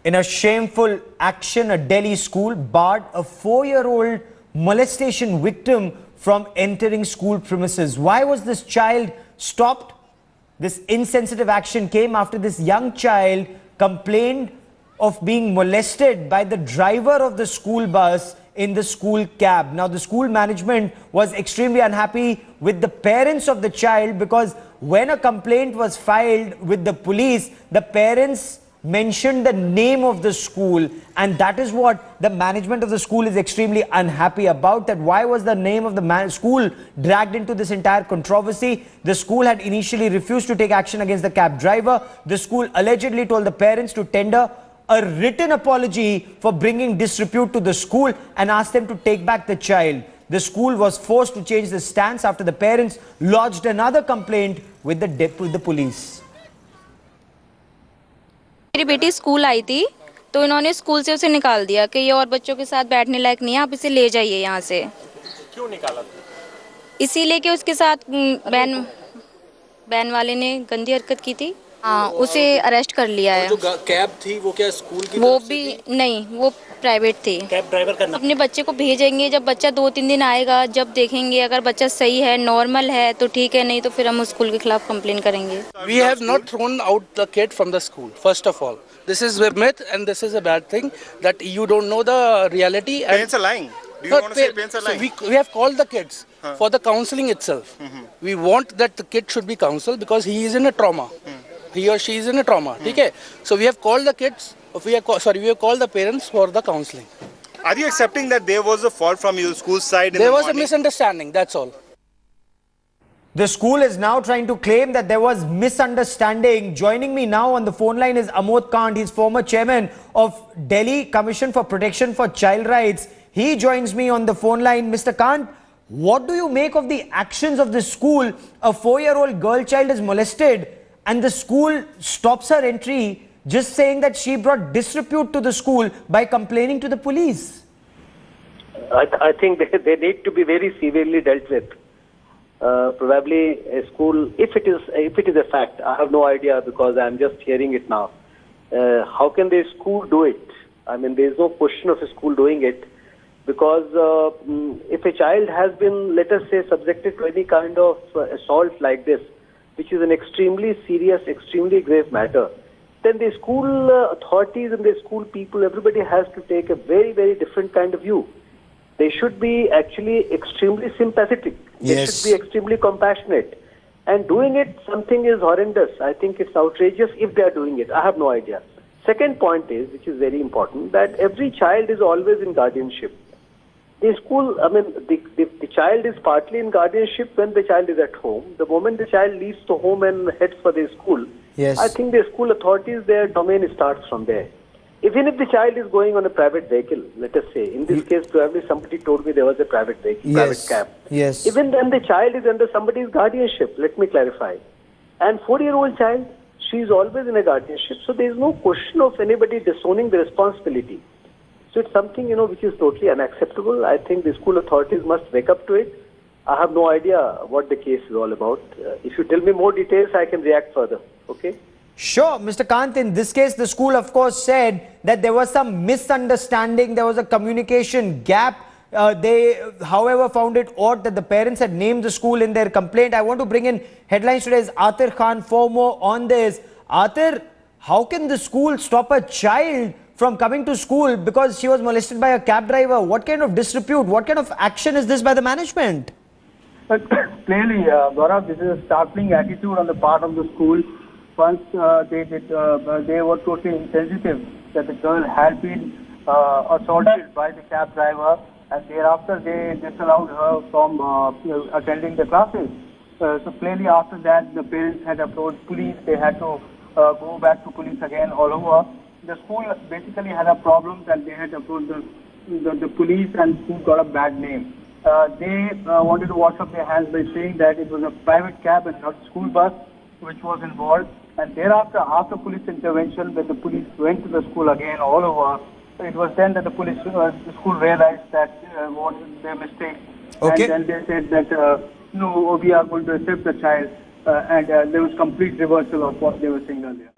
In a shameful action, a Delhi school barred a 4-year-old molestation victim from entering school premises. Why was this child stopped? This insensitive action came after this young child complained of being molested by the driver of the school bus in the school cab. Now, the school management was extremely unhappy with the parents of the child because when a complaint was filed with the police, the parents mentioned the name of the school, and that is what the management of the school is extremely unhappy about. That why was the name of the school dragged into this entire controversy? The school had initially refused to take action against the cab driver. The school allegedly told the parents to tender a written apology for bringing disrepute to the school and asked them to take back the child. The school was forced to change the stance after the parents lodged another complaint with the police. मेरी बेटी school आई थी तो इन्होंने school से उसे निकाल दिया कि ये और बच्चों के साथ बैठने लायक नहीं है, आप इसे ले जाइए यहाँ से। क्यों निकाला? इसीलिए कि उसके साथ बैन वाले ने गंदी हरकत की थी। हाँ, उसे अरेस्ट कर लिया है। जो कैब थी वो क्या स्कूल की? वो भी नहीं, वो प्राइवेट थी। कैब ड्राइवर का अपने बच्चे को भेजेंगे, जब बच्चा 2-3 दिन आएगा, जब देखेंगे अगर बच्चा सही है, नॉर्मल है तो ठीक है, नहीं तो फिर हम उस स्कूल के खिलाफ कंप्लेन करेंगे। We have not thrown out the kid from the school. First of all, this is a myth and this is a bad thing that you don't know the reality. Parents are lying. Do you want to say parents are lying? So we have called the kids for the counseling itself. We want that the kid should be counseled because he is in a trauma. He or she is in a trauma. Okay? So we have called the kids. We have called the parents for the counseling. Are you accepting that there was a fault from your school side? There was a misunderstanding. That's all. The school is now trying to claim that there was misunderstanding. Joining me now on the phone line is Amod Kant. He's former chairman of Delhi Commission for Protection for Child Rights. He joins me on the phone line. Mr. Kant, what do you make of the actions of the school? A 4-year-old girl child is molested and the school stops her entry, just saying that she brought disrepute to the school by complaining to the police. I think they need to be very severely dealt with. Probably a school, if it is a fact, I have no idea because I am just hearing it now. How can the school do it? I mean, there is no question of a school doing it because if a child has been, let us say, subjected to any kind of assault like this, which is an extremely serious, extremely grave matter, then the school authorities and the school people, everybody has to take a very, very different kind of view. They should be actually extremely sympathetic. They should be extremely compassionate. And doing it, something is horrendous. I think it's outrageous if they are doing it. I have no idea. Second point is, which is very important, that every child is always in guardianship. The school, I mean, the child is partly in guardianship when the child is at home. The moment the child leaves the home and heads for the school, I think the school authorities, their domain starts from there. Even if the child is going on a private vehicle, let us say, in this case, probably somebody told me there was a private vehicle, private cab. Even then the child is under somebody's guardianship, let me clarify. And 4-year-old child, she is always in a guardianship, so there is no question of anybody disowning the responsibility. So it's something, which is totally unacceptable. I think the school authorities must wake up to it. I have no idea what the case is all about. If you tell me more details, I can react further. Okay? Sure, Mr. Kant, in this case, the school, of course, said that there was some misunderstanding, there was a communication gap. They, however, found it odd that the parents had named the school in their complaint. I want to bring in headlines today as Atir Khan for more on this. Atir, how can the school stop a child from coming to school because she was molested by a cab driver? What kind of disrepute, what kind of action is this by the management? But clearly, Gaurav, this is a startling attitude on the part of the school. Once they were totally insensitive that the girl had been assaulted by the cab driver, and thereafter they disallowed her from attending the classes. So clearly after that, the parents had approached police. They had to go back to police again all over. The school basically had a problem and they had approached the police, and school got a bad name. They wanted to wash up their hands by saying that it was a private cab and not school bus which was involved. And thereafter, after police intervention, when the police went to the school again all over, it was then that the school realized that what their mistake. Okay. And then they said that we are going to accept the child, and there was complete reversal of what they were saying earlier.